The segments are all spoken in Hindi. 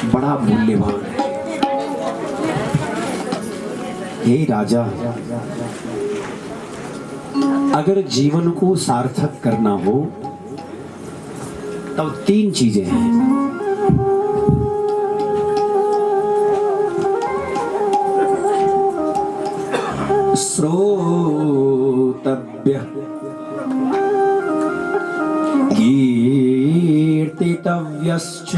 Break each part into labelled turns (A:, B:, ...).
A: बड़ा मूल्यवान है। हे राजा, अगर जीवन को सार्थक करना हो तब 3 चीजें हैं। श्रोतव्य, कीर्तितव्यश्च,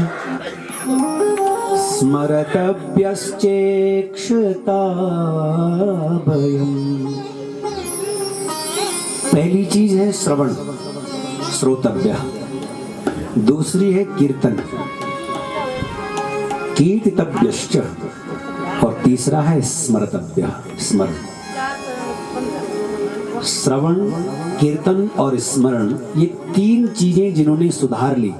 A: स्मरतव्यश्चेक्षताभयम्। पहली चीज है श्रवण, श्रोतव्य। दूसरी है कीर्तन, कीर्तितव्यश्च, और तीसरा है स्मरतव्य, स्मरण। श्रवण, कीर्तन और स्मरण, ये 3 चीजें जिन्होंने सुधार ली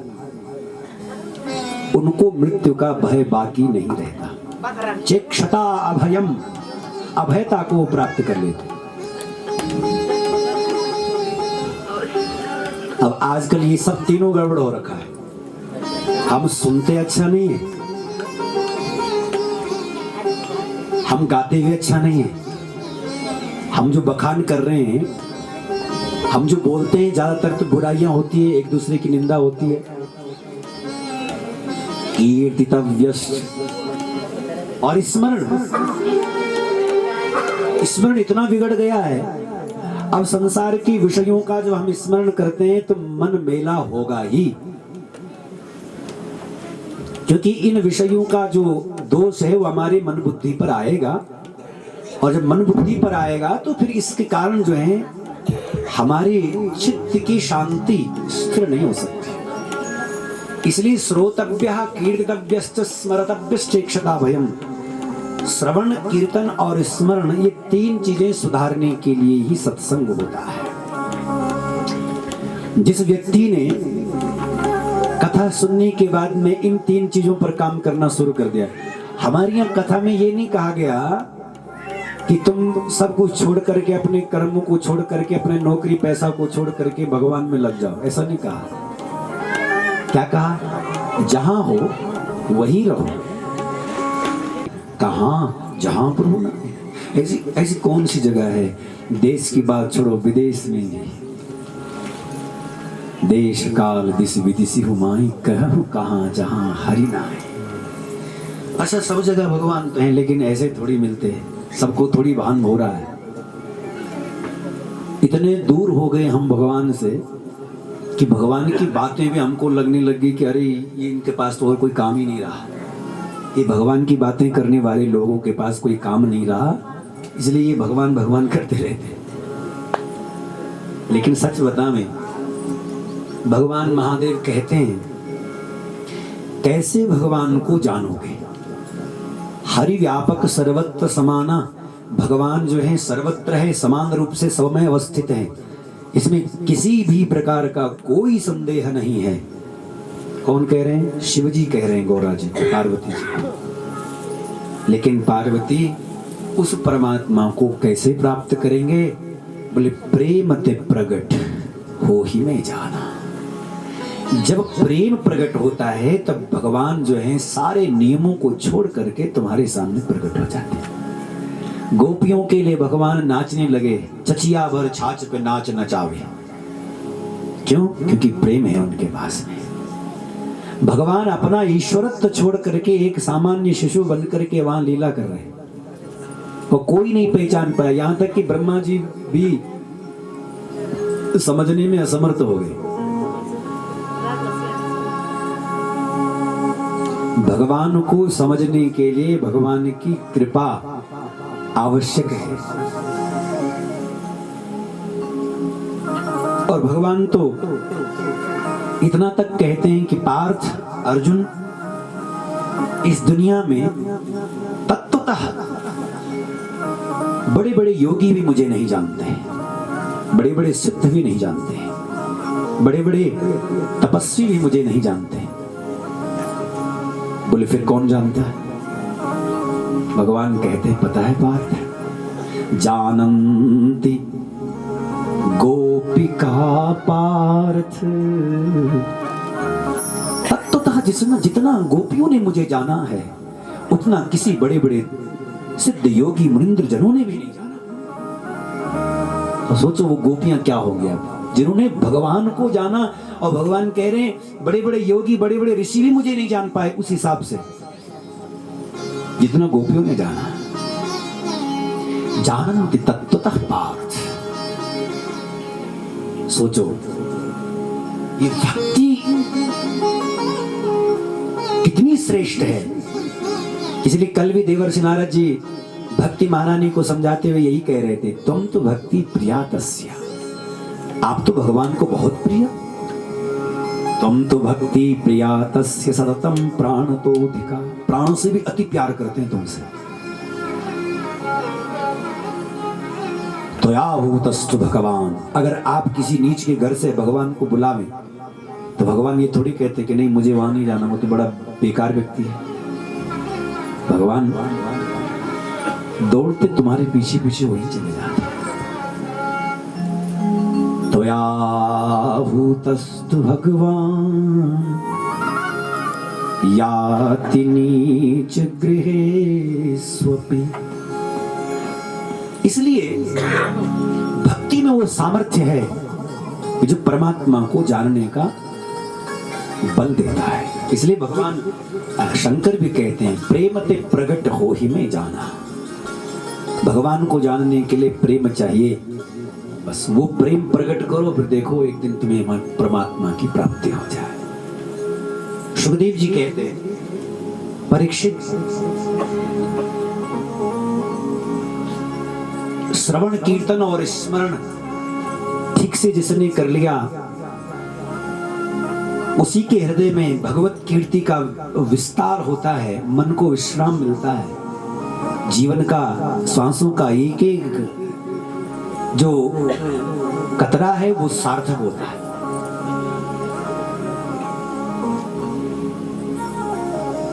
A: उनको मृत्यु का भय बाकी नहीं रहता। चेक्षता अभयम, अभयता को प्राप्त कर लेते। अब आजकल ये सब तीनों गड़बड़ हो रखा है। हम सुनते अच्छा नहीं है, हम गाते हुए अच्छा नहीं है, हम जो बखान कर रहे हैं, हम जो बोलते हैं, ज्यादातर तो बुराइयां होती है, एक दूसरे की निंदा होती है। कीर्तितव्यश्च और स्मरण, स्मरण इतना बिगड़ गया है। अब संसार की विषयों का जब हम स्मरण करते हैं तो मन मेला होगा ही, क्योंकि इन विषयों का जो दोष है वो हमारे मन बुद्धि पर आएगा, और जब मन बुद्धि पर आएगा तो फिर इसके कारण जो है हमारी चित्त की शांति स्थिर नहीं हो सकती। इसलिए श्रोतव्यः कीर्तितव्यश्च स्मरतव्यश्चेक्षताभयम्, श्रवण, कीर्तन और स्मरण, ये 3 चीजें सुधारने के लिए ही सत्संग होता है। जिस व्यक्ति ने कथा सुनने के बाद में इन 3 चीजों पर काम करना शुरू कर दिया, हमारी यहाँ कथा में ये नहीं कहा गया कि तुम सब कुछ छोड़ करके, अपने कर्मों को छोड़ करके, अपने नौकरी पैसा को छोड़ करके भगवान में लग जाओ, ऐसा नहीं कहा। क्या कहा? जहां हो वहीं रहो। कहां? जहां पर होना। ऐसी ऐसी कौन सी जगह है? देश की बात छोड़ो, विदेश में जी, देश काल दिस विदिशि हुमाई कहूं कहां जहां हरि नाय। अच्छा, सब जगह भगवान तो हैं, लेकिन ऐसे थोड़ी मिलते हैं, सबको थोड़ी भान हो रहा है। इतने दूर हो गए हम भगवान से कि भगवान की बातें भी हमको लगने लगी कि अरे ये इनके पास तो और कोई काम ही नहीं रहा। ये भगवान की बातें करने वाले लोगों के पास कोई काम नहीं रहा, इसलिए ये भगवान भगवान करते रहते। लेकिन सच बतावें, भगवान महादेव कहते हैं, कैसे भगवान को जानोगे? हरि व्यापक सर्वत्र समाना, भगवान जो है सर्वत्र है, समान रूप से सब में अवस्थित है, इसमें किसी भी प्रकार का कोई संदेह नहीं है। कौन कह रहे हैं? शिव जी कह रहे हैं, गौरा जी, पार्वती जी। लेकिन पार्वती उस परमात्मा को कैसे प्राप्त करेंगे? बोले प्रेम ते प्रगट हो ही में जाना। जब प्रेम प्रकट होता है तब भगवान जो है सारे नियमों को छोड़ करके तुम्हारे सामने प्रकट हो जाते हैं। गोपियों के लिए भगवान नाचने लगे, चचिया भर छाछ पे नाच नचावे। क्यों? क्योंकि प्रेम है उनके पास में। भगवान अपना ईश्वरत्व छोड़ करके एक सामान्य शिशु बन करके वहां लीला कर रहे हैं, वो कोई नहीं पहचान पाया। यहां तक कि ब्रह्मा जी भी समझने में असमर्थ हो गए। भगवान को समझने के लिए भगवान की कृपा आवश्यक है। और भगवान तो इतना तक कहते हैं कि पार्थ, अर्जुन, इस दुनिया में तत्वतः बड़े बड़े योगी भी मुझे नहीं जानते हैं, बड़े बड़े सिद्ध भी नहीं जानते हैं, बड़े बड़े तपस्वी भी मुझे नहीं जानते हैं। बोले फिर कौन जानता है? भगवान कहते हैं, पता है पार्थ, जानन्ति गोपिका पार्थ, तत्वतः जितना जितना गोपियों ने मुझे जाना है उतना किसी बड़े बड़े सिद्ध योगी मुनिंद्र जनों ने भी नहीं जाना। तो सोचो वो गोपियां क्या हो गया जिन्होंने भगवान को जाना, और भगवान कह रहे हैं बड़े बड़े योगी बड़े बड़े ऋषि भी मुझे नहीं जान पाए उस हिसाब से जितना गोपियों ने जाना। जानन्ति तत्त्वतः पार्थ। सोचो ये भक्ति कितनी श्रेष्ठ है। इसलिए कल भी देवर्षि नारद जी भक्ति महारानी को समझाते हुए यही कह रहे थे, तुम तो भक्ति प्रिया तस्या, आप तो भगवान को बहुत प्रिय, तुम तो भक्ति प्रिया तस्य सततम प्राण तो अधिका, प्राणों से भी अति प्यार करते हैं तुमसे। त्वयाभूतस्तु भगवान, अगर आप किसी नीच के घर से भगवान को बुलावें तो भगवान ये थोड़ी कहते कि नहीं मुझे वहां नहीं जाना, वो तो बड़ा बेकार व्यक्ति है। भगवान दौड़ते तुम्हारे पीछे पीछे वही चले जाते। त्वयाभूतस्तु भगवान याति नीच गृहे स्वपि। इसलिए भक्ति में वो सामर्थ्य है कि जो परमात्मा को जानने का बल देता है। इसलिए भगवान शंकर भी कहते हैं प्रेम ते प्रगट हो ही में जाना। भगवान को जानने के लिए प्रेम चाहिए, बस वो प्रेम प्रकट करो, फिर देखो एक दिन तुम्हें परमात्मा की प्राप्ति हो जाए। सुखदेव जी कहते हैं परीक्षित, श्रवण कीर्तन और स्मरण ठीक से जिसने कर लिया उसी के हृदय में भगवत कीर्ति का विस्तार होता है, मन को विश्राम मिलता है, जीवन का श्वासों का एक एक जो कतरा है वो सार्थक होता है।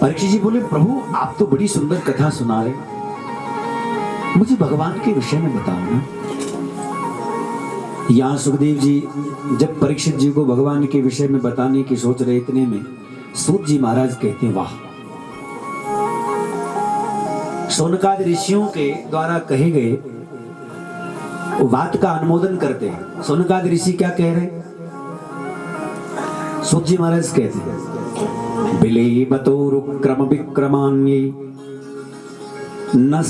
A: परीक्षित जी बोले प्रभु आप तो बड़ी सुंदर कथा सुना रहे, मुझे भगवान के विषय में बताओ ना। यहां सुखदेव जी जब परीक्षित जी को भगवान के विषय में बताने की सोच रहे, इतने में सूत जी महाराज कहते हैं वाह, शौनकादि ऋषियों के द्वारा कहे गए बात का अनुमोदन करते हैं। शौनकादि ऋषि क्या कह रहे? सूत जी महाराज कहते हैं बिले बतोरुक्रम विक्रमान्ये न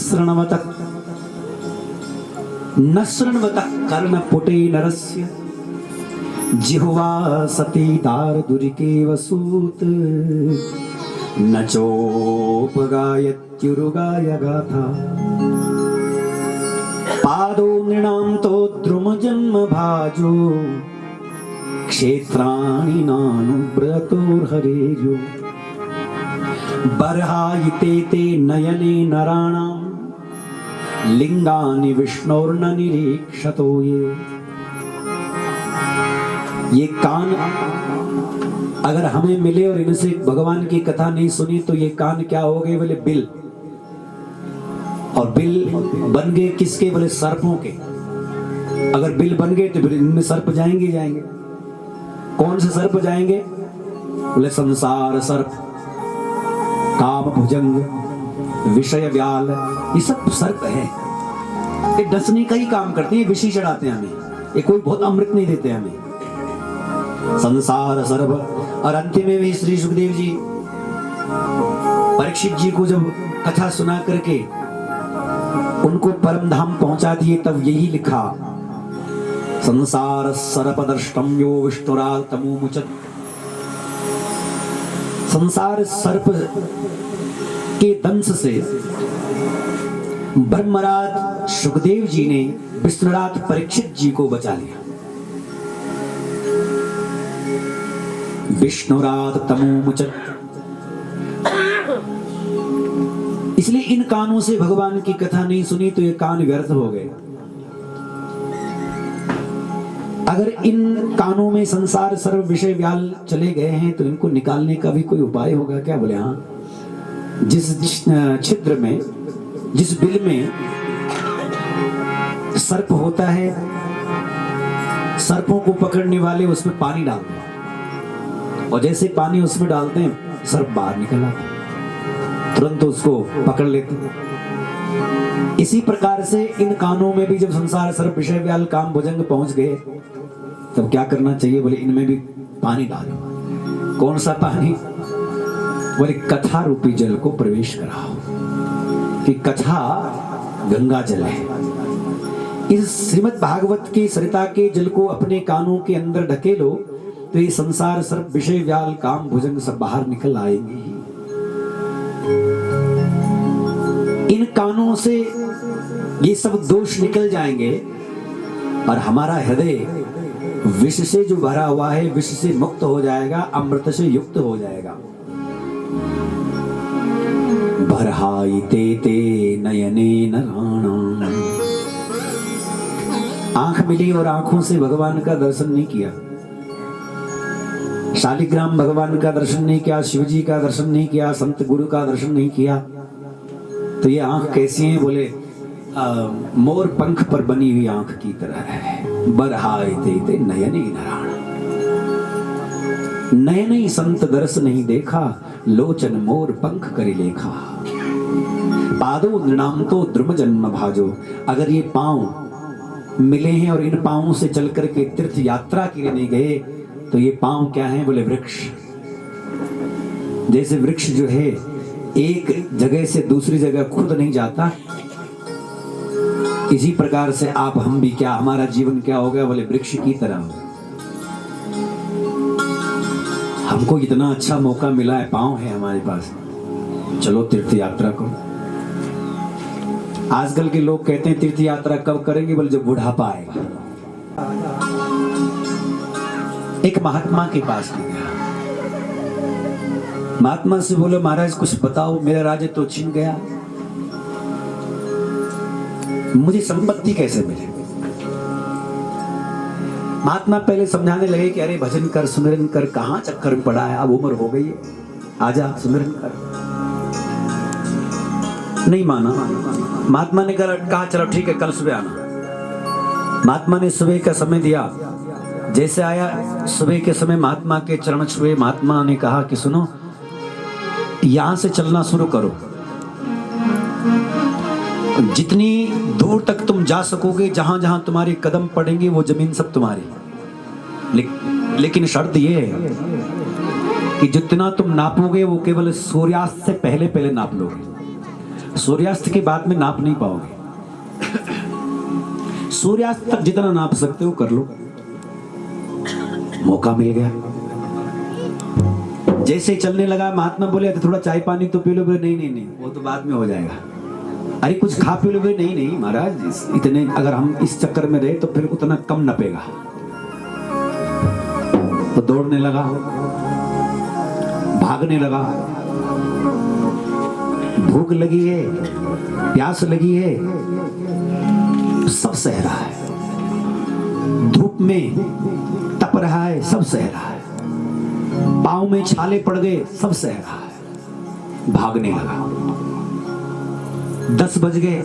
A: शृण्वतः कर्णपुटे नरस्य जिह्वा सती दारदुरिके वसूत न चोपगायत्युरुगाय गाथा पादो नृणां तो द्रुम जन्म भाजो क्षेत्राणि नानुव्रतोर्हरेयो बर्हायिते ते नयने नराणां लिंगानि विष्णोर्न निरीक्षतो। ये कान अगर हमें मिले और इनसे भगवान की कथा नहीं सुनी तो ये कान क्या हो गए? बोले बिल, और बिल बन गए किसके? बोले सर्पों के। अगर बिल बन गए तो फिर इनमें सर्प जाएंगे जाएंगे। कौन से सर्प जाएंगे? बोले संसार सर्प, काम भुजंग, विषय व्याल, ये सब सर्प है। ये डसने का ही काम करते हैं, विषय चढ़ाते हैं हमें, ये कोई बहुत अमृत नहीं देते हमें। संसार सर्प। और अंतिम में भी श्री सुखदेव जी परीक्षित जी को जब कथा सुना करके उनको परम धाम पहुंचा दिए तब यही लिखा संसार सर्पदर्ष्टम यो विष्णुराल तमोमुचत। संसार सर्प के दंश से ब्रह्मराज सुखदेव जी ने विष्णुराज परीक्षित जी को बचा लिया। विष्णुराज तमोमुचत। इसलिए इन कानों से भगवान की कथा नहीं सुनी तो ये कान व्यर्थ हो गए। अगर इन कानों में संसार सर्व विषय व्याल चले गए हैं तो इनको निकालने का भी कोई उपाय होगा क्या? बोले हाँ, जिस छिद्र में, जिस बिल में सर्प होता है, सर्पों को पकड़ने वाले उसमें पानी डालते हैं, और जैसे पानी उसमें डालते हैं सर्प बाहर निकल आता, तुरंत उसको पकड़ लेते। इसी प्रकार से इन कानों में भी जब संसार सर्प विषय व्याल काम भुजंग पहुंच गए, तब क्या करना चाहिए? बोले इनमें भी पानी डालो। कौन सा पानी? बोले कथा रूपी जल को प्रवेश कराओ, कि कथा गंगा जल है। इस श्रीमद् भागवत के सरिता के जल को अपने कानों के अंदर ढकेलो, तो ये संसार सर्प विषय व्याल काम भुजंग सब बाहर निकल आएंगे। इन कानों से ये सब दोष निकल जाएंगे और हमारा हृदय विष से जो भरा हुआ है, विष से मुक्त हो जाएगा, अमृत से युक्त हो जाएगा। बरहाइते ते नयने नराणाम। आंख मिली और आंखों से भगवान का दर्शन नहीं किया, शालिग्राम भगवान का दर्शन नहीं किया, शिवजी का दर्शन नहीं किया, संत गुरु का दर्शन नहीं किया, तो ये आंख कैसी है? बोले मोर पंख पर बनी हुई आंख की तरह है। बरहाइते ते नयने नराणाम। नयने संत दर्श नहीं देखा, लोचन मोर पंख करी लेखा। पादो नृणाम तो द्रुम जन्म भाजो। अगर ये पांव मिले हैं और इन पांवों से चल करके तीर्थ यात्रा के लिए नहीं गए, तो ये पांव क्या है? बोले वृक्ष। जैसे वृक्ष जो है एक जगह से दूसरी जगह खुद नहीं जाता, इसी प्रकार से आप हम भी क्या, हमारा जीवन क्या हो गया? बोले वृक्ष की तरह। हमको इतना अच्छा मौका मिला है, पांव है हमारे पास, चलो तीर्थ यात्रा करो। आजकल के लोग कहते हैं तीर्थ यात्रा कब करेंगे? बोले जब बुढ़ापा आएगा। एक महात्मा के पास गया, महात्मा से बोले महाराज कुछ बताओ, मेरा राज्य तो छिन गया, मुझे संपत्ति कैसे मिले? महात्मा पहले समझाने लगे कि अरे भजन कर, सुमिरन कर, कहां चक्कर में पड़ा है, अब उम्र हो गई है, आजा सुमिरन कर। नहीं माना। महात्मा ने कहा चलो ठीक है, कल सुबह आना। महात्मा ने सुबह का समय दिया। जैसे आया सुबह के समय, महात्मा के चरण छुए। महात्मा ने कहा कि सुनो, यहां से चलना शुरू करो, जितनी दूर तक तुम जा सकोगे, जहां जहां तुम्हारे कदम पड़ेंगे वो जमीन सब तुम्हारी। लेकिन शर्त ये है कि जितना तुम नापोगे वो केवल सूर्यास्त से पहले पहले नाप लोगे, सूर्यास्त के बाद में नाप नहीं पाओगे। सूर्यास्त तक जितना नाप सकते हो कर लो। मौका मिल गया। जैसे चलने लगा, महात्मा बोले थोड़ा चाय पानी तो पी लो। बोले नहीं नहीं नहीं, वो तो बाद में हो जाएगा। अरे कुछ खा पी लो। बोले नहीं नहीं महाराज, इतने अगर हम इस चक्कर में रहे तो फिर उतना कम नपेगा। तो दौड़ने लगा, भागने लगा। भूख लगी है, प्यास लगी है, सब सह रहा है। धूप में तप रहा है, सब सह रहा है। पांव में छाले पड़ गए, सब सह रहा है। भागने लगा। 10 बज गए।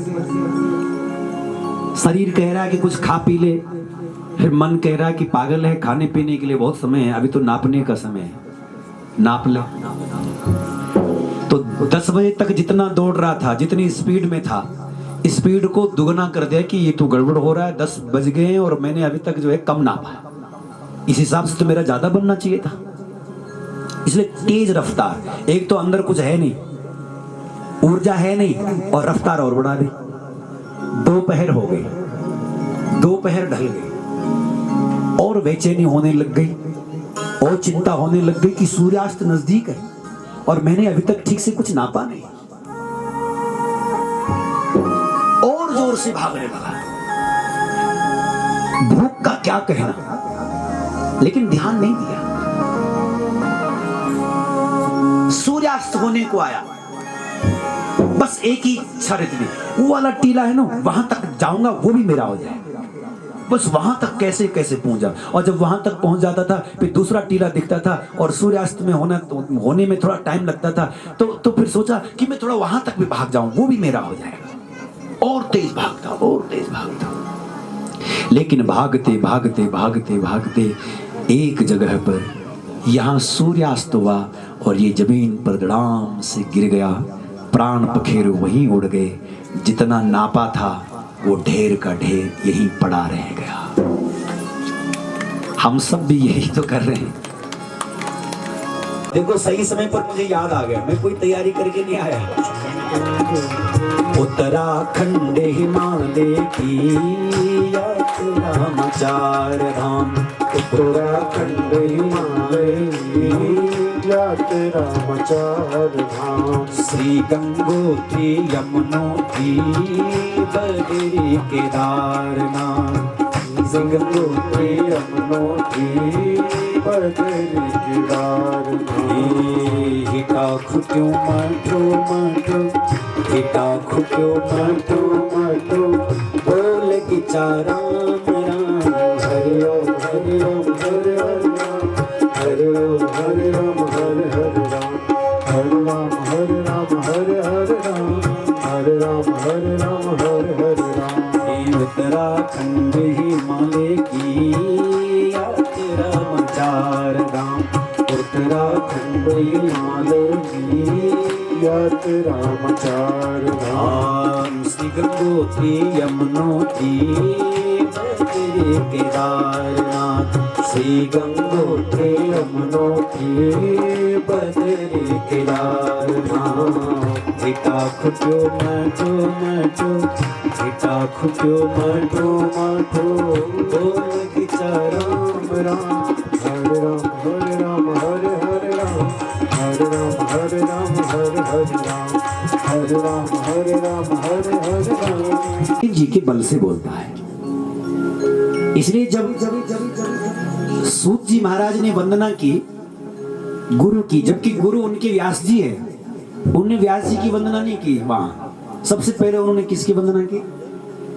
A: शरीर कह रहा है कि कुछ खा पी ले, फिर मन कह रहा है कि पागल है, खाने पीने के लिए बहुत समय है, अभी तो नापने का समय है, नाप ले। तो 10 बजे तक जितना दौड़ रहा था, जितनी स्पीड में था, स्पीड को दुगना कर दिया कि ये तो गड़बड़ हो रहा है, 10 बज गए हैं और मैंने अभी तक जो है कम नापा है, इस हिसाब से तो मेरा ज्यादा बनना चाहिए था। इसलिए तेज रफ्तार, एक तो अंदर कुछ है नहीं, ऊर्जा है नहीं, और रफ्तार और बढ़ा दी। दोपहर हो गई, दोपहर ढल गई और बेचैनी होने लग गई और चिंता होने लग गई कि सूर्यास्त नजदीक है और मैंने अभी तक ठीक से कुछ नापा नहीं। और जोर से भागने लगा। भूख का क्या कहना, लेकिन ध्यान नहीं दिया। सूर्यास्त होने को आया, बस एक ही इच्छा रहती थी, वो वाला टीला है ना, वहां तक जाऊंगा, वो भी मेरा हो जाए, बस वहां तक कैसे कैसे पहुंच जा। और जब वहां तक पहुंच जाता था, फिर दूसरा टीला दिखता था और सूर्यास्त में होने में थोड़ा टाइम लगता था, तो फिर सोचा कि मैं थोड़ा वहां तक भी भाग जाऊं, वो भी मेरा हो जाएगा। और तेज भागता, और तेज भागता। लेकिन भागते भागते भागते भागते एक जगह पर यहां सूर्यास्त हुआ और ये जमीन पर धड़ाम से गिर गया। प्राण पखेरु वहीं उड़ गए, जितना नापा था वो ढेर का ढेर यहीं पड़ा रह गया। हम सब भी यही तो कर रहे हैं। देखो सही समय पर मुझे याद आ गया, मैं कोई तैयारी करके नहीं आया। उत्तराखंड हिमालय की यात्रा मचार धाम, उत्तराखंड हिमालय की यात्रा मचार धाम, श्री गंगोत्री यमुनोत्री बद्री केदारनाथ, श्री गंगोत्री यमुनोत्री बद्री केदारनाथ। हिका खुट्यो माठो माठो, हिका खुट्यो माठो माठो, बोल गिचा राम राम, हरि ओम हरि ओम हरि हरि राम, हरि ओम हरि ओम हरि हरि राम, हरि राम हरि राम हरि हरि राम, हरि राम हरि राम हरि हरि राम। उत्तराखंड हिमालय की यात्रा मचार धाम, उत्तराखंड हिमालय की यात्रा मचार धाम, श्री गंगोत्री यमुनोत्री बद्री केदारनाथ, श्री गंगोत्री यमुनोत्री बद्री केदारनाथ। हिका खुट्यो माठो माठो, हिका खुट्यो माठो माठो, बोल गिचा राम राम, हरे राम हरे राम हरे हरे राम, हरे राम हरे राम हरे हरे राम, हरे राम हरे राम हरे हरे राम। जी के बल से बोलता है। इसलिए जब सूत जी महाराज ने वंदना की गुरु की, जबकि गुरु उनके व्यास जी है, उन्होंने व्यास जी की वंदना नहीं की। वहां सबसे पहले उन्होंने किसकी वंदना की?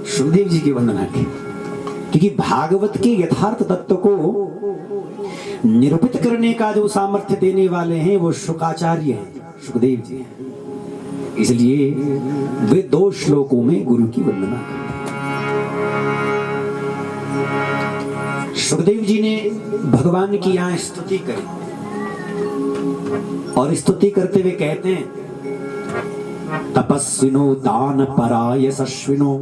A: सुखदेव जी की वंदना की। क्योंकि भागवत के यथार्थ तत्व को निरूपित करने का जो सामर्थ्य देने वाले हैं वो शुकाचार्य हैं, सुखदेव जी हैं। इसलिए वे 2 श्लोकों में गुरु की वंदना करते हैं। सुखदेव जी ने भगवान की यहां स्तुति करी और स्तुति करते हुए कहते हैं, तपस्विनो दान परायशस्विनो,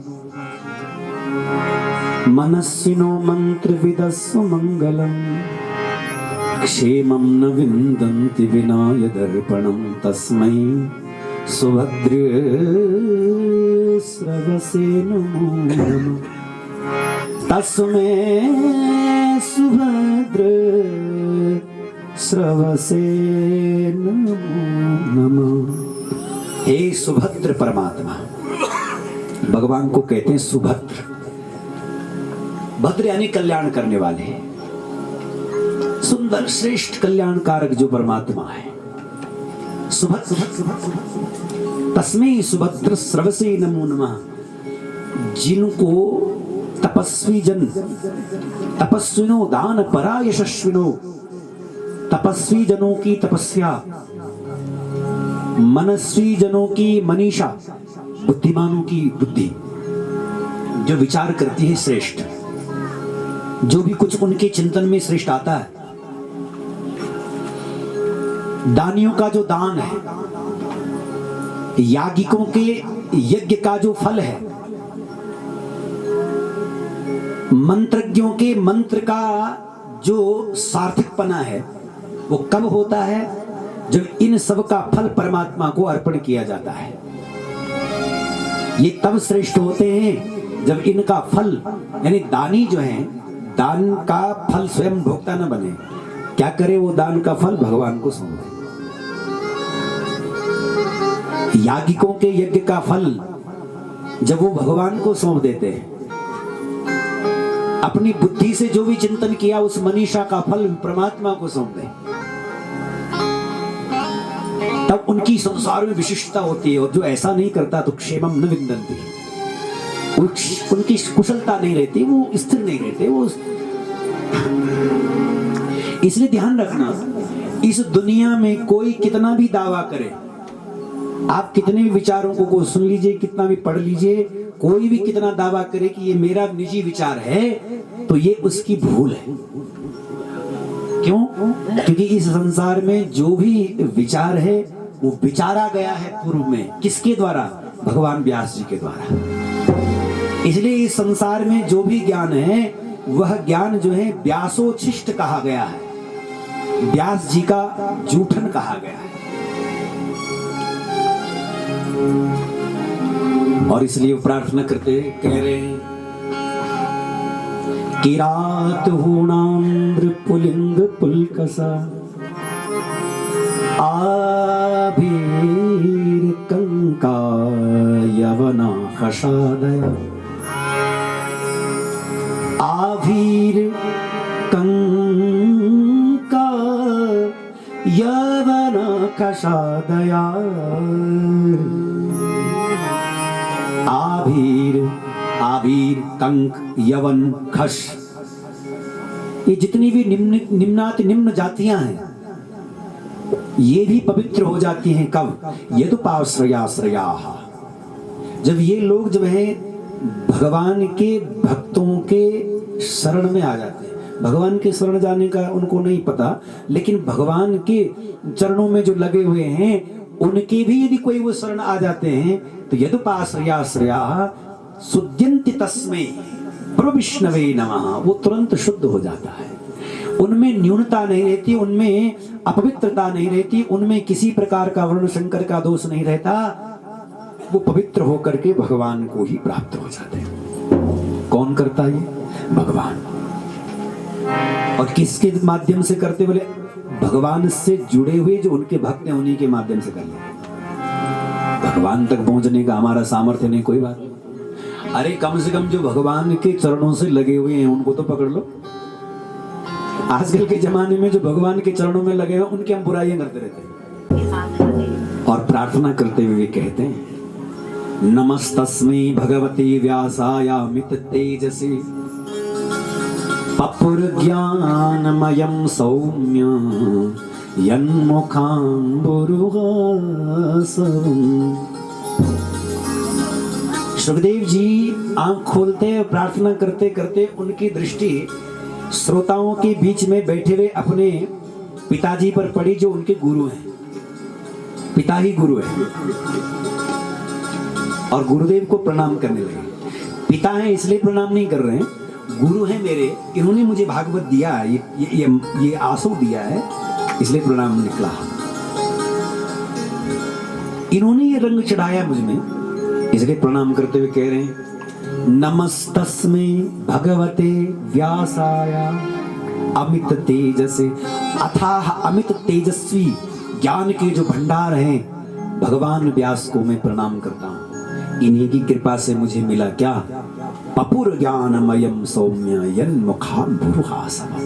A: मनस्विनो मंत्र विदस्सु मंगलम, क्षेमं न विन्दन्ति विनाय दर्पणं, तस्मै सुभद्र स्रवसे नमो नमः, तस्मै सुभद्र स्रवसे नमो नमः। हे सुभद्र परमात्मा, भगवान को कहते हैं सुभद्र। भद्र यानी कल्याण करने वाले, सुंदर श्रेष्ठ कल्याणकारक जो परमात्मा है। सुभद्र तस्मै सुभद्र स्रवसे नमो नमः। जिनको तपस्वी जन, तपस्विनो दान परायशस्विनो, तपस्वी जनों की तपस्या, मनस्वी जनों की मनीषा, बुद्धिमानों की बुद्धि, जो विचार करती है श्रेष्ठ, जो भी कुछ उनके चिंतन में श्रेष्ठ आता है। दानियों का जो दान है, यागिकों के यज्ञ का जो फल है, मंत्रज्ञों के मंत्र का जो सार्थकपना है, वो कब होता है? जब इन सब का फल परमात्मा को अर्पण किया जाता है। ये तब श्रेष्ठ होते हैं जब इनका फल, यानी दानी जो है, दान का फल स्वयं भोक्ता न बने। क्या करे? वो दान का फल भगवान को सौंप दे। यागिकों के यज्ञ का फल जब वो भगवान को सौंप देते हैं, अपनी बुद्धि से जो भी चिंतन किया उस मनीषा का फल परमात्मा को सौंप दे, तब उनकी संसार में विशिष्टता होती है। और जो ऐसा नहीं करता तो क्षेमम न विन्दन्ति, उनकी कुशलता नहीं रहती, वो स्थिर नहीं रहते। वो इसलिए ध्यान रखना, इस दुनिया में कोई कितना भी दावा करे, आप कितने भी विचारों को सुन लीजिए, कितना भी पढ़ लीजिए, कोई भी कितना दावा करे कि ये मेरा निजी विचार है, तो ये उसकी भूल है। क्यों? क्योंकि इस संसार में जो भी विचार है वो विचारा गया है पूर्व में। किसके द्वारा? भगवान व्यास जी के द्वारा। इसलिए इस संसार में जो भी ज्ञान है वह ज्ञान जो है व्यासोच्छिष्ट कहा गया है, व्यास जी का जूठन कहा गया है। और इसलिए प्रार्थना करते कह रहे हैं, किरात हूणाम्र पुलिंग पुलकसा आभीर कंका यवना खशादया। आभीर कंका यवना खशादया। आभीर, आभीर, कंक, यवन, खश, ये जितनी भी निम्नाति निम्न जातियां हैं ये भी पवित्र हो जाती हैं। कब? यदुपाश्रयाश्रया, जब ये लोग जो है भगवान के भक्तों के शरण में आ जाते हैं। भगवान के शरण जाने का उनको नहीं पता, लेकिन भगवान के चरणों में जो लगे हुए हैं उनके भी यदि कोई वो शरण आ जाते हैं तो यदुपाश्रयाश्रया शुद्ध्यन्ति तस्मै प्रविष्णवे नमः, वो तुरंत शुद्ध हो जाता है। उनमें न्यूनता नहीं रहती, उनमें अपवित्रता नहीं रहती, उनमें किसी प्रकार का वर्ण शंकर का दोष नहीं रहता। वो पवित्र होकर के भगवान को ही प्राप्त हो जाते हैं। कौन करता है ये? भगवान। और किसके माध्यम से करते? बोले भगवान से जुड़े हुए जो उनके भक्त हैं उन्हीं के माध्यम से कर लेते। भगवान तक पहुंचने का हमारा सामर्थ्य नहीं, कोई बात नहीं। अरे कम से कम जो भगवान के चरणों से लगे हुए हैं उनको तो पकड़ लो। आजकल के जमाने में जो भगवान के चरणों में लगे हुए उनकी हम बुराइयां करते रहते हैं। और प्रार्थना करते हुए कहते हैं, नमस्तस्मै भगवते व्यासायामित तेजसे पपुर्ज्ञानमयं सौम्य यन्मुखाम्बुरुहासवम्। सुखदेव जी आंख खोलते और प्रार्थना करते करते उनकी दृष्टि श्रोताओं के बीच में बैठे हुए अपने पिताजी पर पड़ी, जो उनके गुरु हैं। पिता ही गुरु है। और गुरुदेव को प्रणाम करने लगे। पिता हैं इसलिए प्रणाम नहीं कर रहे हैं, गुरु हैं मेरे, इन्होंने मुझे भागवत दिया है, ये आंसू दिया है, इसलिए प्रणाम निकला। इन्होंने ये रंग चढ़ाया मुझ में, इसलिए प्रणाम करते हुए कह रहे हैं, नमस्तस्मै भगवते व्यासाय अमित तेजसे। अथाह अमित तेजस्वी ज्ञान के जो भंडार हैं भगवान व्यास को मैं प्रणाम करता हूँ। इन्हीं की कृपा से मुझे मिला क्या? पपुर ज्ञानमयम सौम्य यन्मुखाम्बुरुहासवम्।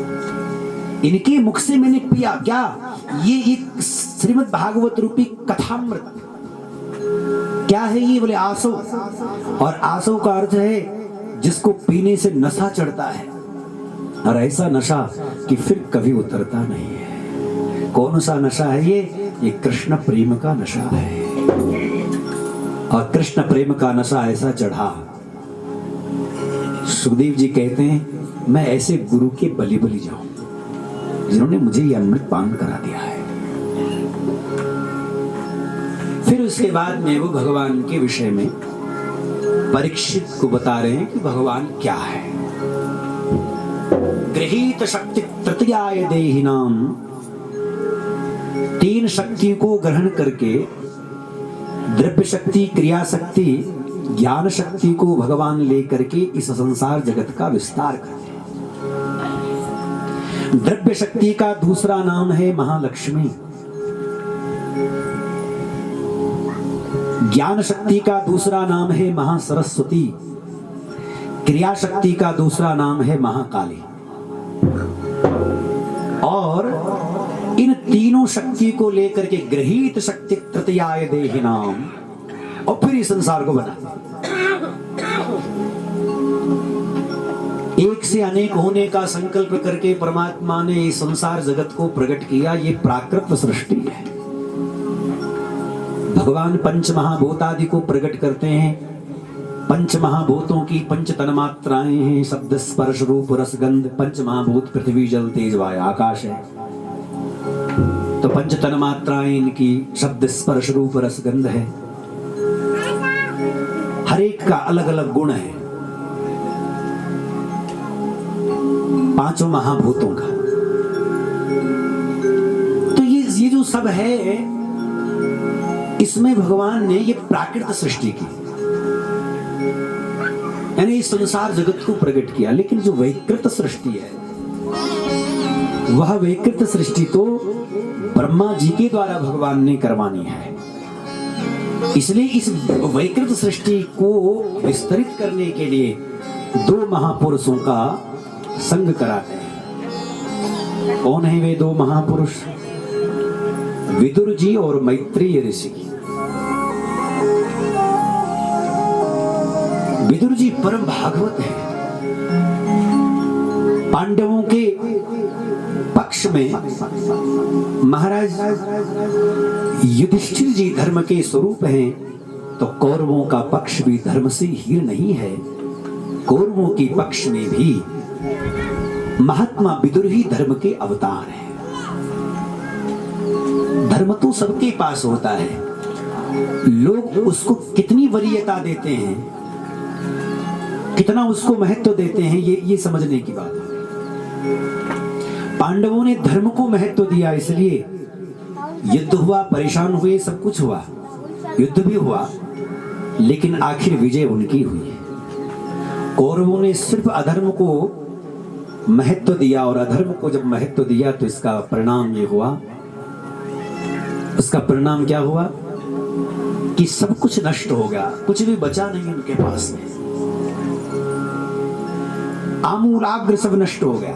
A: इनके मुख से मैंने पिया क्या? ये श्रीमद् भागवत रूपी कथामृत। क्या है ये? बोले आसो। और आसो का अर्थ है जिसको पीने से नशा चढ़ता है, और ऐसा नशा कि फिर कभी उतरता नहीं है। कौन सा नशा है ये कृष्ण प्रेम का नशा है। और कृष्ण प्रेम का नशा ऐसा चढ़ा, सुखदेव जी कहते हैं, मैं ऐसे गुरु के बलि बलि जाऊं जिन्होंने मुझे ये अमृत पान करा दिया है। फिर उसके बाद में वो भगवान के विषय में परीक्षित को बता रहे हैं कि भगवान क्या है। गृहीत शक्ति तृतीयाय देहिनाम, तीन शक्ति को ग्रहण करके द्रव्य शक्ति, क्रिया शक्ति, ज्ञान शक्ति को भगवान लेकर के इस संसार जगत का विस्तार करते हैं। द्रव्य शक्ति का दूसरा नाम है महालक्ष्मी, ज्ञान शक्ति का दूसरा नाम है महासरस्वती, क्रिया शक्ति का दूसरा नाम है महाकाली। और इन तीनों शक्ति को लेकर के गृहीत शक्ति तृतीयाय देहिनाम, और फिर इस संसार को बनाते। एक से अनेक होने का संकल्प करके परमात्मा ने इस संसार जगत को प्रकट किया। ये प्राकृत सृष्टि है। भगवान पंच महाभूत आदि को प्रकट करते हैं, पंच महाभूतों की पंच तन्मात्राएं हैं, शब्द स्पर्श रूप रस गंध। पंच महाभूत पृथ्वी जल तेज वायु आकाश है। तो पंच तन्मात्राएं इनकी शब्द स्पर्श रूप रस गंध है। हर एक का अलग अलग गुण है पांचों महाभूतों का। तो ये जो सब है, इसमें भगवान ने ये प्राकृत सृष्टि की, यानी इस संसार जगत को प्रकट किया। लेकिन जो वैकृत सृष्टि है, वह वैकृत सृष्टि तो ब्रह्मा जी के द्वारा भगवान ने करवानी है। इसलिए इस वैकृत सृष्टि को विस्तरित करने के लिए दो महापुरुषों का संग कराते हैं। कौन है वे दो महापुरुष? विदुर जी और मैत्रेय ऋषि। विदुर जी परम भागवत है। पांडवों के पक्ष में महाराज युधिष्ठिर जी धर्म के स्वरूप हैं, तो कौरवों का पक्ष भी धर्म से हीन नहीं है। कौरवों के पक्ष में भी महात्मा विदुर ही धर्म के अवतार हैं। धर्म तो सबके पास होता है, लोग उसको कितनी वरीयता देते हैं, कितना उसको महत्व देते हैं, ये समझने की बात है। पांडवों ने धर्म को महत्व दिया, इसलिए युद्ध हुआ, परेशान हुए, सब कुछ हुआ, युद्ध भी हुआ, लेकिन आखिर विजय उनकी हुई। कौरवों ने सिर्फ अधर्म को महत्व दिया, और अधर्म को जब महत्व दिया तो इसका परिणाम ये हुआ। उसका परिणाम क्या हुआ कि सब कुछ नष्ट हो गया, कुछ भी बचा नहीं उनके पास में, आमूलाग्र सब नष्ट हो गया।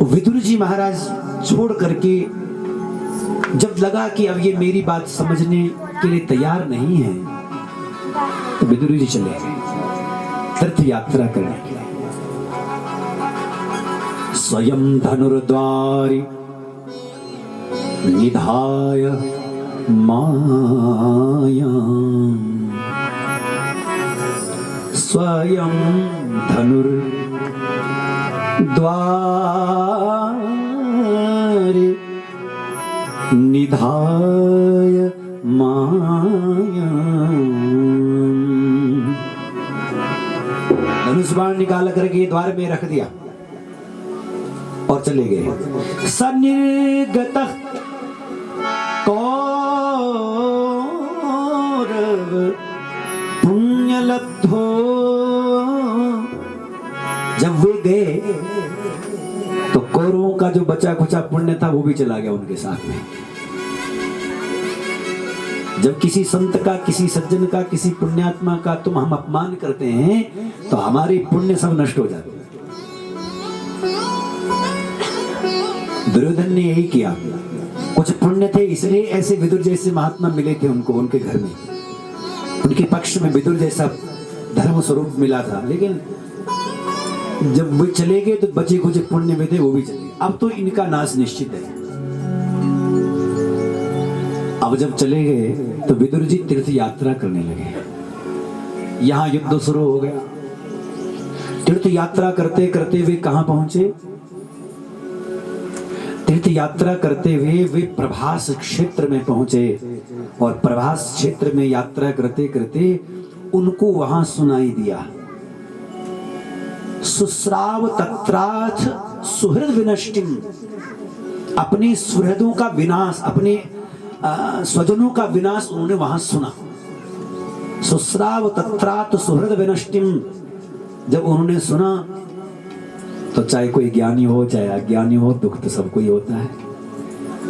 A: विदुर जी महाराज छोड़ करके, जब लगा कि अब ये मेरी बात समझने के लिए तैयार नहीं है, तो विदुर जी चले गए तीर्थ यात्रा करने के लिए। स्वयं धनुर्द्वारि निधाय माया, स्वयं धनुर्द्वारि निधाय माया। धनुष बाण निकाल करके द्वार में रख दिया और चले गए। सन्निर्गतः कौरव पुण्यलब्धो, जब वे गए तो कौरवों का जो बचा खुचा पुण्य था वो भी चला गया उनके साथ में। जब किसी संत का, किसी सज्जन का, किसी पुण्यात्मा का हम अपमान करते हैं तो हमारे पुण्य सब नष्ट हो जाते हैं। दुर्योधन ने यही किया। कुछ पुण्य थे, इसलिए ऐसे विदुर जैसे महात्मा मिले थे उनको, उनके घर में, उनके पक्ष में विदुर जैसा धर्म स्वरूप मिला था। लेकिन जब वे चले गए तो बचे कुछ पुण्य में थे वो भी चले। अब तो इनका नाश निश्चित है। अब जब चले गए तो विदुर जी तीर्थ यात्रा करने लगे। यहां युद्ध शुरू हो गया। तीर्थ यात्रा करते करते वे कहां पहुंचे? तीर्थ यात्रा करते हुए वे प्रभास क्षेत्र में पहुंचे, और प्रभास क्षेत्र में यात्रा करते करते उनको वहां सुनाई दिया, सुश्राव तत्राथ सुहृद विनष्टिम। अपने सुहृदों का विनाश, अपने स्वजनों का विनाश उन्होंने वहां सुना। सुश्राव तत्राथ सुहृद विनष्टिम, जब उन्होंने सुना तो चाहे कोई ज्ञानी हो चाहे अज्ञानी हो, दुख तो सबको ही होता है।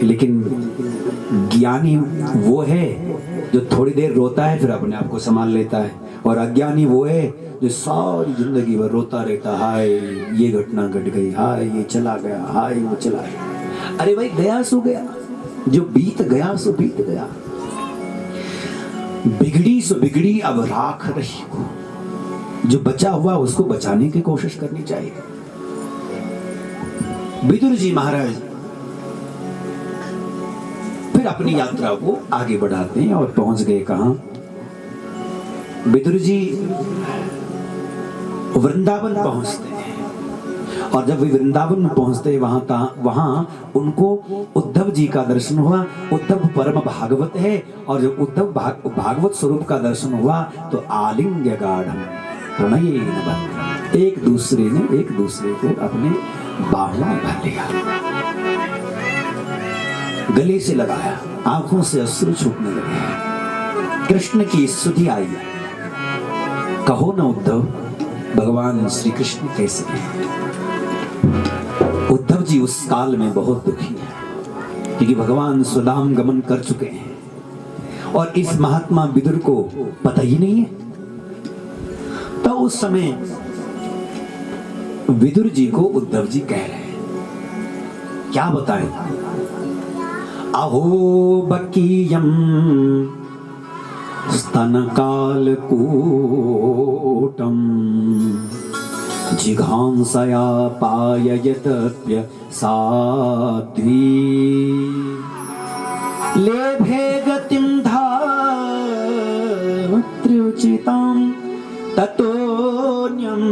A: लेकिन ज्ञानी वो है जो थोड़ी देर रोता है फिर अपने आप को संभाल लेता है, और अज्ञानी वो है जो सारी जिंदगी भर रोता रहता, हाय ये घटना घट गई, हाय ये चला गया, हाय वो चला गया। अरे भाई गया सो गया, जो बीत गया सो बीत गया। बिगड़ी सो बिगड़ी अब राख रही को, जो बचा हुआ उसको बचाने की कोशिश करनी चाहिए। विदुर जी महाराज फिर अपनी यात्रा को आगे बढ़ाते हैं और पहुंच गए कहां? विदुर जी वृंदावन पहुंचते हैं और जब वे वृंदावन में पहुंचते वहां उनको उद्धव जी का दर्शन हुआ। उद्धव परम भागवत है और जब उद्धव भागवत स्वरूप का दर्शन हुआ तो आलिंग्य गाढ़म प्रणयेन बंधनम, एक दूसरे ने एक दूसरे को अपने बाहों में भर लिया, गले से लगाया, आंखों से अश्रु छूटने लगे। कृष्ण की स्तुति आई, कहो न उद्धव भगवान श्री कृष्ण कैसे हैं। उद्धव जी उस काल में बहुत दुखी हैं क्योंकि भगवान स्वधाम गमन कर चुके हैं और इस महात्मा विदुर को पता ही नहीं है। तो उस समय विदुर जी को उद्धव जी कह रहे हैं, क्या बताएं? अहो बकीयम स्तनकाल कूटम जिघांसया पाययतप्य साध्वी लेभे गतिं धात्र्युचितां ततोऽन्यं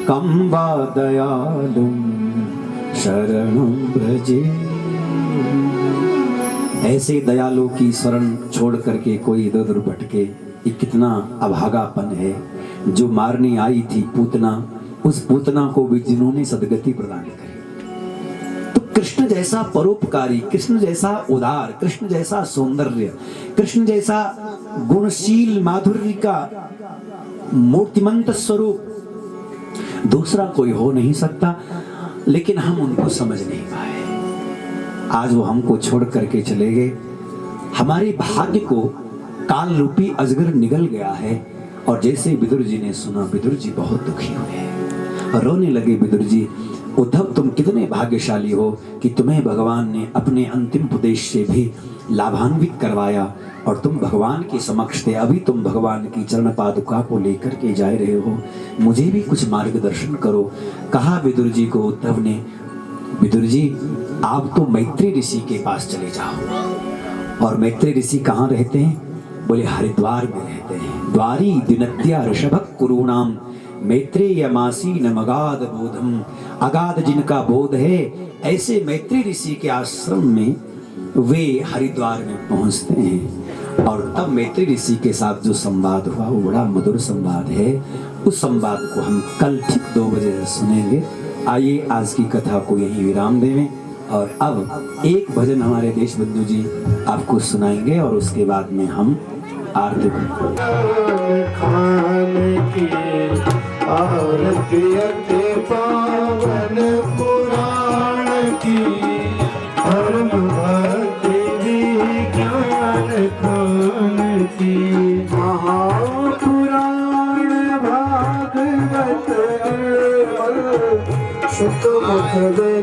A: कं वा दयालुं शरणं व्रजे। ऐसे दयालु की शरण छोड़ करके कोई इधर उधर भटके, ये कितना अभागापन है। जो मारने आई थी पूतना, उस पूतना को भी जिन्होंने सदगति प्रदान करी। तो कृष्ण जैसा परोपकारी, कृष्ण जैसा उदार, कृष्ण जैसा सौंदर्य, कृष्ण जैसा गुणशील माधुर्य का मूर्तिमंत स्वरूप दूसरा कोई हो नहीं सकता। लेकिन हम उनको समझ नहीं पाए। आज वो हमको छोड़ करके चले गए। हमारे भाग्य को काल रूपी अजगर निगल गया है। और जैसे विदुर जी ने सुना, विदुर जी बहुत दुखी हुए और रोने लगे। विदुर जी, उद्धव तुम कितने भाग्यशाली हो कि तुम्हें भगवान ने अपने अंतिम उपदेश से भी लाभान्वित करवाया और तुम भगवान के समक्ष थे। अभी तुम भगवान की चरण पादुका को लेकर के जा रहे हो, मुझे भी कुछ मार्गदर्शन करो। कहा विदुर जी को उद्धव ने, विदुर जी आप तो मैत्री ऋषि के पास चले जाओ। और मैत्री ऋषि कहाँ रहते हैं? बोले हरिद्वार में रहते हैं। द्वारी दिनत्या ऋषभक कुरूणाम मैत्रेय मासी न मगाध बोधम। अगाध जिनका बोध है, ऐसे मैत्री ऋषि के आश्रम में वे हरिद्वार में पहुंचते हैं। और तब मैत्री ऋषि के साथ जो संवाद हुआ वो बड़ा मधुर संवाद है। उस संवाद को हम कल ठीक 2 बजे सुनेंगे। आइए आज की कथा को यहीं विराम देवें और अब एक भजन हमारे देश बंधु जी आपको सुनाएंगे और उसके बाद में हम आरती
B: पावन पुराण की धर्म भक्ति विज्ञान खान की महापुराण भागवत शुक मुख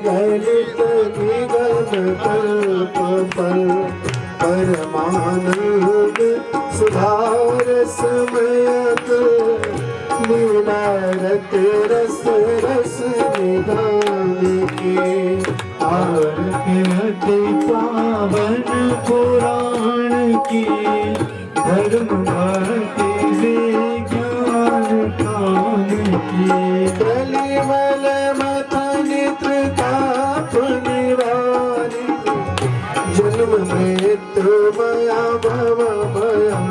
B: गलित निगम कल्प परमानंद सुधार समयत लीला रत रस रस निदान की आरती पावन पुराण की धर्म भक्ति विज्ञान खान की कलिमल मथन ताप निवारी जन्म मृत्यु मया भव मया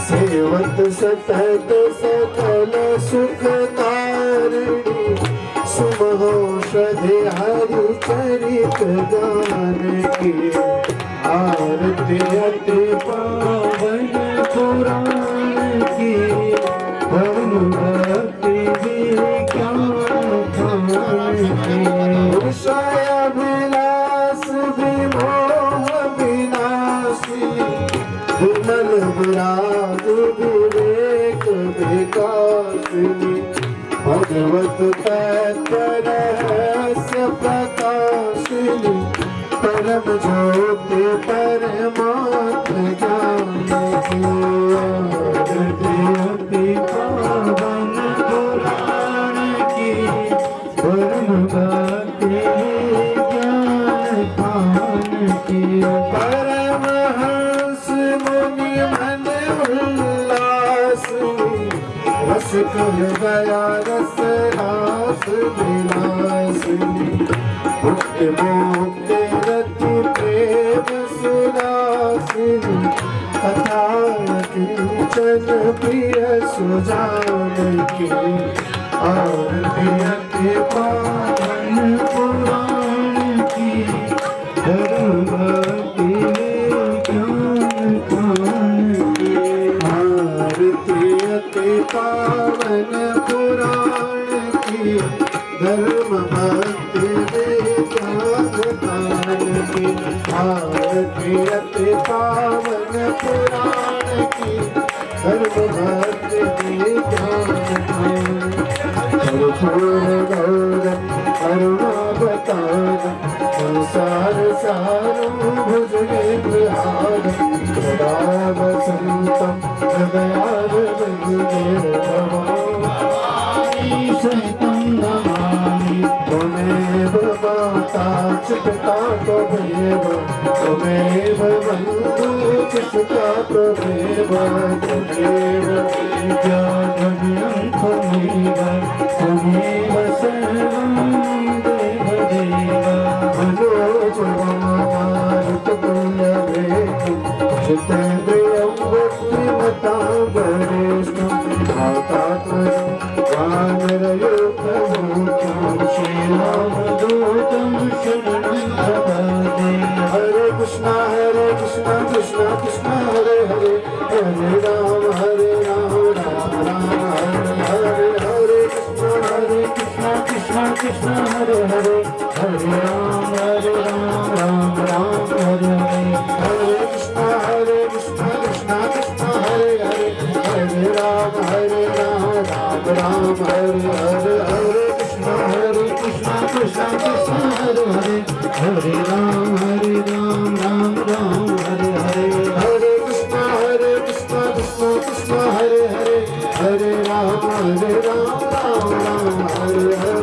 B: सेवत सतत सकल सुख तारिणी सुमहो श्रद्धे हरि चरित गान की आरती अति पावन पुराण की धर्म भक्ति विज्ञान खान की विषय विलास विमोह विनाशी विमल विराग विवेक विकासिनी भगवत तत्व रहस्य प्रकाशिनी परम ज्योति परमात्म ज्ञान की आरती पावन पुराण की धर्म भक्ति ज्ञान खान निकल गया रस रास विलासिनी मुक्ति मुक्ति रति प्रेम सुरासिनी कथा किंचन प्रिय सुजान की आरती अति पावन पुराण की धर्मभक्ति ज्ञान कान की आरती अति पावन पुराण की धर्म भक्ति ज्ञान कान की आरती अति पावन पुराण की धर्म भक्ति ज्ञान कान कर्पूर गौरम करुणावतारम संसार सारम भुजगेन्द्रहारम सदा वसन्तं हृदयारविन्दे सहितं नमामि त्वमेव माता च पिता त्वमेव त्वमेव बन्धु च सुता त्वमेव त्वमेव विद्याधन्यं त्वमेव त्वमेव सर्वं देवदेव मनोजवमारुतपुण्यवेदं चित्तेन्द्रियं बुद्धिमतां वरिष्ठं भातात्मजं वानरयूपमूर्तिं श्रीरामदूतं शरणं प्रपद्ये हरे कृष्णा कृष्ण कृष्ण हरे हरे हरे राम राम राम हरे हरे कृष्ण कृष्ण हरे हरे हरे राम राम राम हरे हरे हरे कृष्ण कृष्ण कृष्ण हरे हरे हरे राम राम राम हरे हरे हरे कृष्ण कृष्ण कृष्ण हरे हरे हरे राम राम राम हरे हरे हरे कृष्ण कृष्ण कृष्ण हरे हरे हरे राम राम राम हरे हरे हरे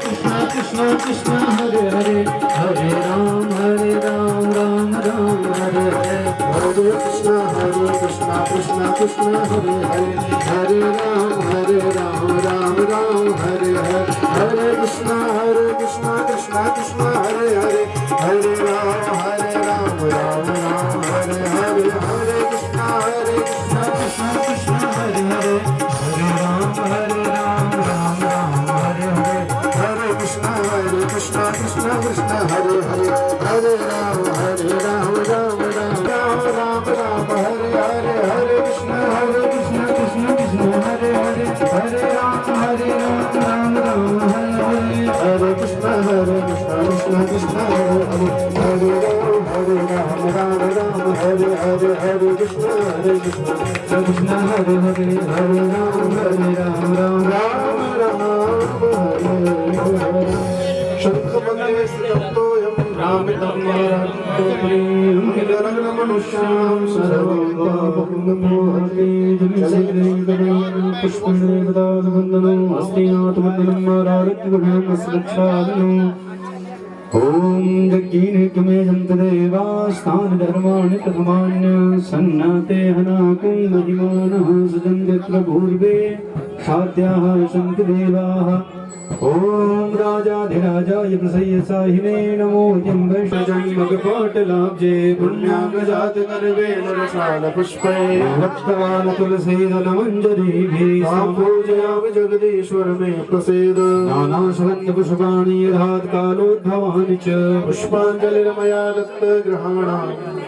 B: कृष्ण कृष्ण कृष्ण हरे हरे हरे राम राम राम हरे हरे हरे कृष्ण कृष्ण कृष्ण हरे हरे हरे राम राम राम हरे हरे हरे कृष्ण कृष्ण कृष्ण हरे हरे हरे राम राम राम हरे हरे हरे कृष्ण कृष्ण कृष्ण हरे हरे हरे राम राम राम हरे हरे हरे कृष्ण कृष्ण कृष्ण हरे हरे हरे राम राम राम राम हरे हरे हरे कृष्ण कृष्ण कृष्ण हरे हरे हरे राम राम राम हरे हरे हरे कृष्ण कृष्ण कृष्ण हरे हरे हरे राम राम राम हरे हरे हरे कृष्ण कृष्ण हरे हरे हरे राम राम राम हरे शंखमन्ये स्थितोऽयं रामितं मनुष्यां सर्वं पापपुण्यमोहते जनिषेदं पुष्पणेवदावन्दनं हस्तिनाथवन्दनं मारारत्वगणं सुरक्षादनं ॐ यज्ञेकमेजं तदेवास्तानधर्माणि प्रथमान्य सन्नाते हनाकं महिमानः सजन्त्यत्र पूर्वे साध्याः सन्ति देवाः ॐ राजाधिराजाय प्रसय्यसाहिने नमो जम्बैषजन्मकपाटलाब्जे पुण्यागजातकर्वेण रसालपुष्पै रक्तवानतुलसीदलमञ्जरीभिः पूजयामि जगदीश्वर मे प्रसीद नानासुगन्धपुष्पाणि यथात् कालोद्भवानि च पुष्पाञ्जलिर्मया दत्तगृहाणां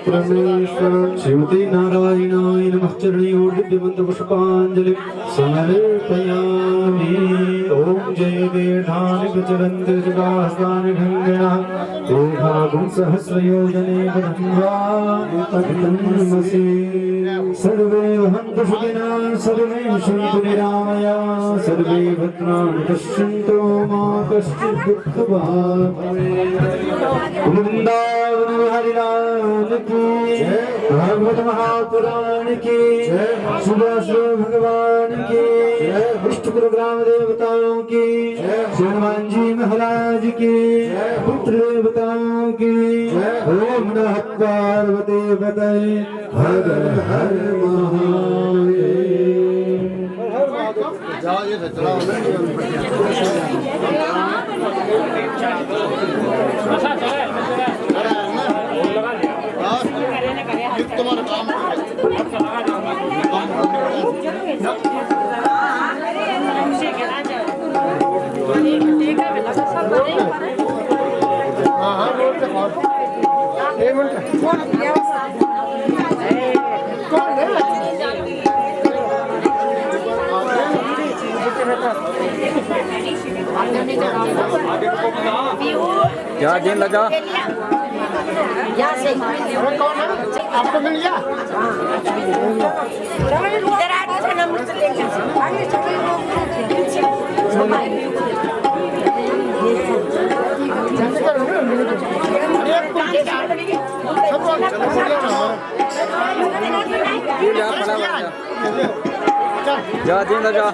B: परमेश्वर श्रीमते नारायणाय नमः चरणयोर्दिव्यमन्त्रपुष्पाञ्जलिं समर्पयामि ॐ जय देठानि प्रचरन्ति जगास्तानि ढङ्गिणः देहागुं सहस्रयोजने बन्ध्वा तन्मसि सर्वे वहन्तु सुखिनः सर्वे सन्तु निरामयाः सर्वे भद्राणि पश्यन्तु मा कश्चित् दुःखभाग् भवेत् वृन्दावन हरिलाल की भागवत महापुराण की सुभाष भगवान की विष्णु प्रोग्राम देवताओं की हनुमान जी महाराज की पुत्र देवताओं की ओम नमः पार्वती पतये हर हर महादेव।
C: क्या दिन लगा?
D: कौन है? आपको मिल गया? इधर आ जाओ नंबर से लेके
C: जा दिन लगा।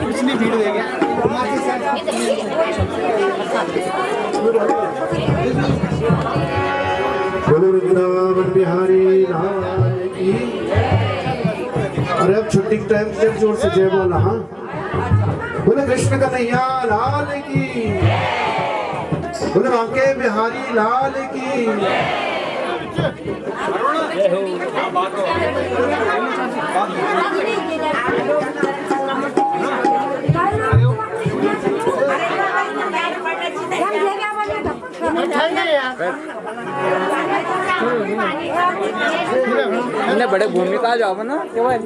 D: पिछली वीडियो है क्या?
B: बोलो वृंदावन बिहारी लाल की। अरे अब छुट्टी के टाइम से जोर से जय बोला। हाँ बोले कृष्ण कन्हैया लाल की। बोले बांके बिहारी लाल की।
C: इन्हें बड़े भूमिका जाओ ना केवल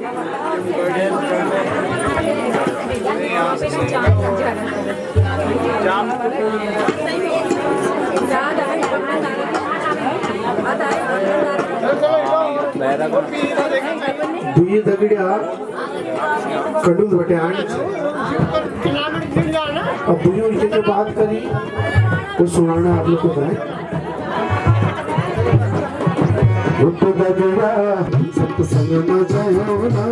B: दुई दगड़िया कडून बटे आण अब दुई उनके जो बात करी वो सुनाना आप लोग को है। सत्संग में जाओ ना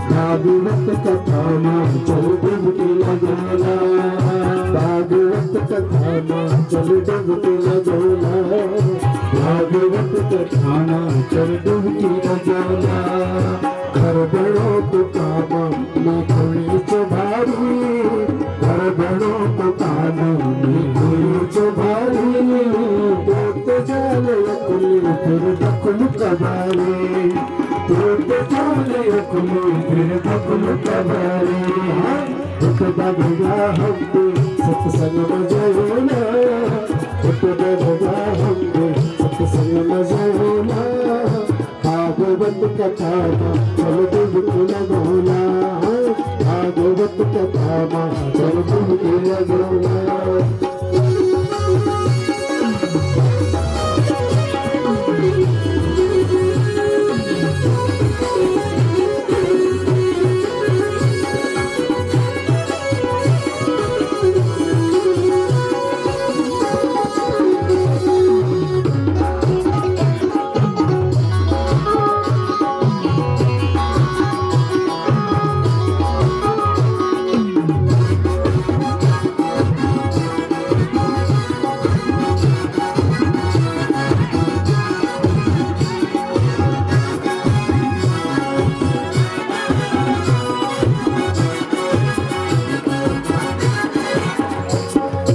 B: भागवत कथा में चल डुबकी लगाना। भागवत कथा में चल डुबकी लगाना। भागवत कथा में चल डुबकी लगाना। घर बड़ो तो काम में थोड़ी चुभारी। घर बड़ो तो काम में थोड़ी चुभारी। जाल यकुली फिर दकुल कबारी। जाल यकुली फिर दकुल कबारी। भगा हमको सत्संग में जाओ ना। भगा हमको सत्संग में जाओ ना। भागवत कथा चल डुबकी लगाना। भागवत कथा चल डुबकी लगाना।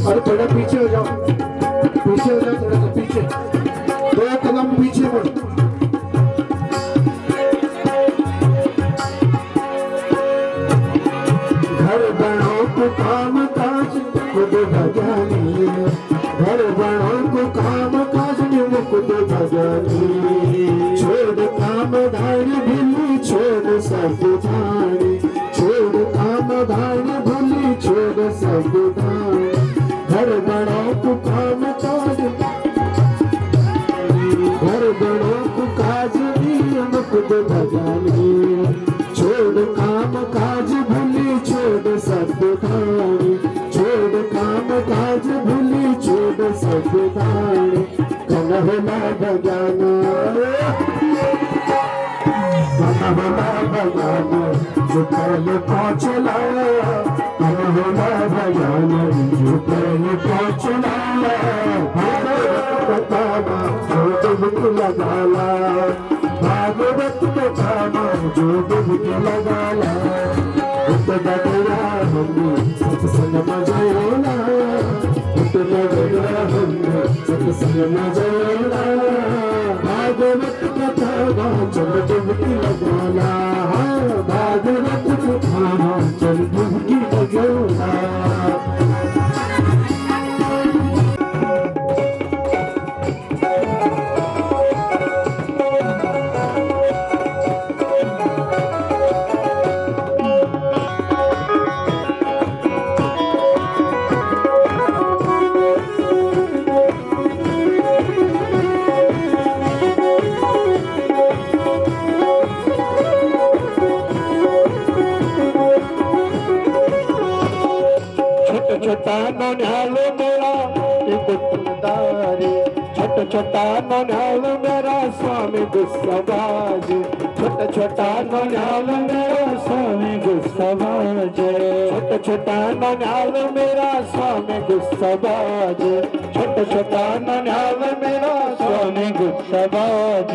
B: अरे थोड़ा पीछे हो जाओ। पीछे हो जाओ थोड़ा सा पीछे। दो कदम पीछे बढ़ो। घर बनो को काम काज खुद भजानी। घर बनो को काम काज खुद भजानी। छोड़ काम धानी भूली छोड़ सब धानी। छोड़ काम धानी भूली छोड़ सब धानी। घर बड़ो को काम काज। घर बड़ो को काज नियम खुद भजानी। छोड़ काम काज भूली छोड़ सब धानी। छोड़ काम काज भूली छोड़ सब धानी। कन्हला भजाना कन्हला भजाना जो पहले पहुँचला। कन्हला भजाना जो पहले पहुँचला। भागवत कथा में जो डुबकी लगाला। भागवत कथा में बगड़ा हमने सत्संग में जोड़ा भागवत कथा वाचन डुबकी लगाना भागवत कथा वाचन डुबकी लगाना छोटा नन्हालो मेरा एक तुमदारी छोटा नन्हालो मेरा स्वामी गुस्साबाज छोटा नन्हालो मेरा स्वामी गुस्साबाज छोटा नन्हालो मेरा स्वामी गुस्साबाज छोटा नन्हालो मेरा स्वामी गुस्साबाज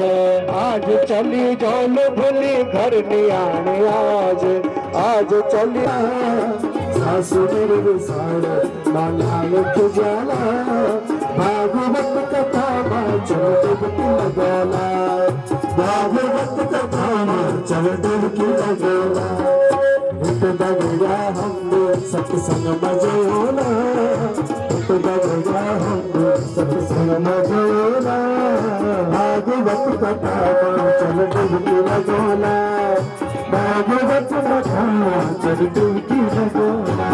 B: आज चली जौल भूली घर नियाने आज चली सासुर विसार मालाल तुझाला भागवत कथा वाचन डुबकी लगाला भागवत कथा वाचन डुबकी लगाला उठ बगड़ा हमने सत्संग मजोला उठ बगड़ा हमने सत्संग मजोला भागवत कथा वाचन डुबकी लगाला भागवत कथा वाचन डुबकी लगाला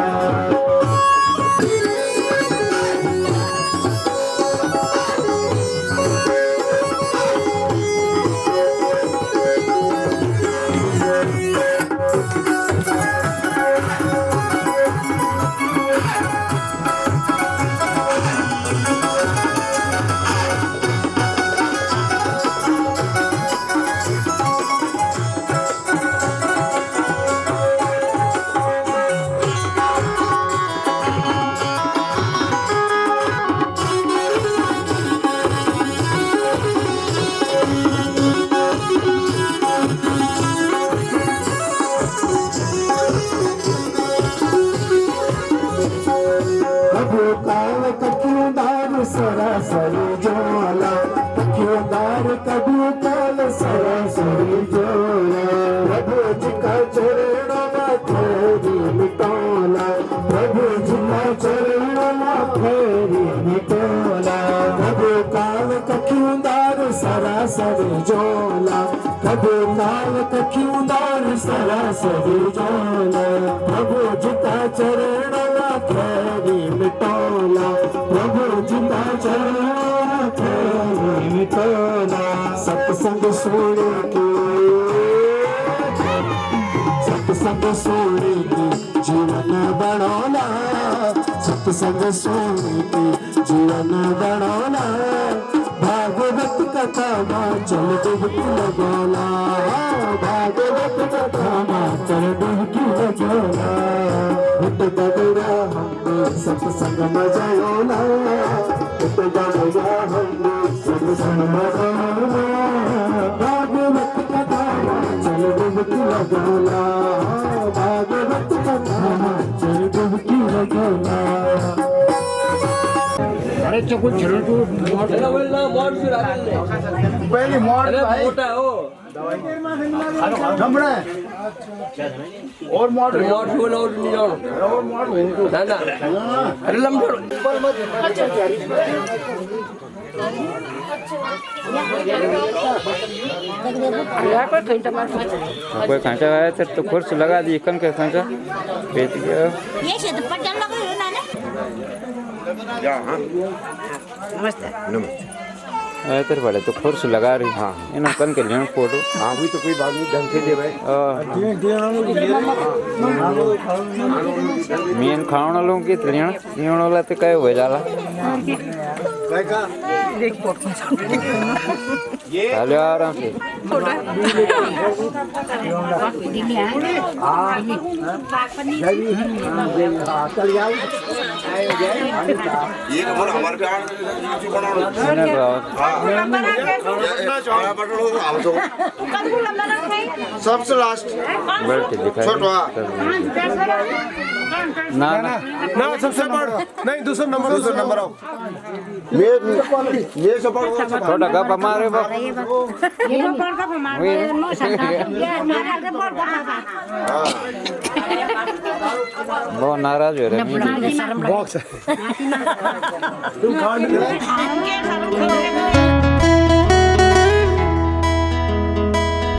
B: सरासरी ज्वाला क्योंदार कभी काल सरासरी ज्वाला प्रभु जी का चरण फेरी मिटोला प्रभु जी का चरण फेरी मिटोला प्रभु काल क्योंदार सरासरी ज्वाला प्रभु काल क्योंदार सरासरी ज्वाला प्रभु जी का चरण फेरी मिटोला प्रभु जिंदा चरण फेरी मिटोला सत्संग सुन के जीवन बनोला सत्संग सुन के जीवन बनोला भागवत कथा वाचन डुबकी लगाला भागवत कथा वाचन डुबकी लगाला उठ बगड़ा हमने सत्संग मजायोला उठ बगड़ा हमने सत्संग मजायोला भागवत कथा वाचन डुबकी लगाला भागवत कथा वाचन डुबकी लगाला
D: अरे चकुल चलो तू पहले मोड़ भाई मोटा हो जमड़ा और मोड़ फूल और नहीं जाओ और मोड़ ना ना अरे लंबा ऊपर मत
C: कोई खांचा है तो खुर्स लगा दी कन के खांचा बेच गया
E: ये क्षेत्र पर जल लगा है ना
F: या हाँ
E: नमस्ते
C: है तेरे बड़े तो खुर्स लगा रही हाँ इन कन के लिए फोटो
F: हाँ भी तो कोई बात नहीं ढंग से दे भाई
C: मीन खाने लोगों की तलियां नीण वाला तो कहे हो जाला चलो आराम से
F: ये हमारे
C: सबसे लास्ट छोटा ना ना
G: ना सबसे बड़ नहीं दूसरा नंबर आओ
F: ये सब पढ़ो
C: थोड़ा गप मारे वो
E: ये लोग कौन का हमारे नो संता ये नारा के बोल का
C: बहुत नाराज हो रहे हैं
G: बॉक्स
E: हम के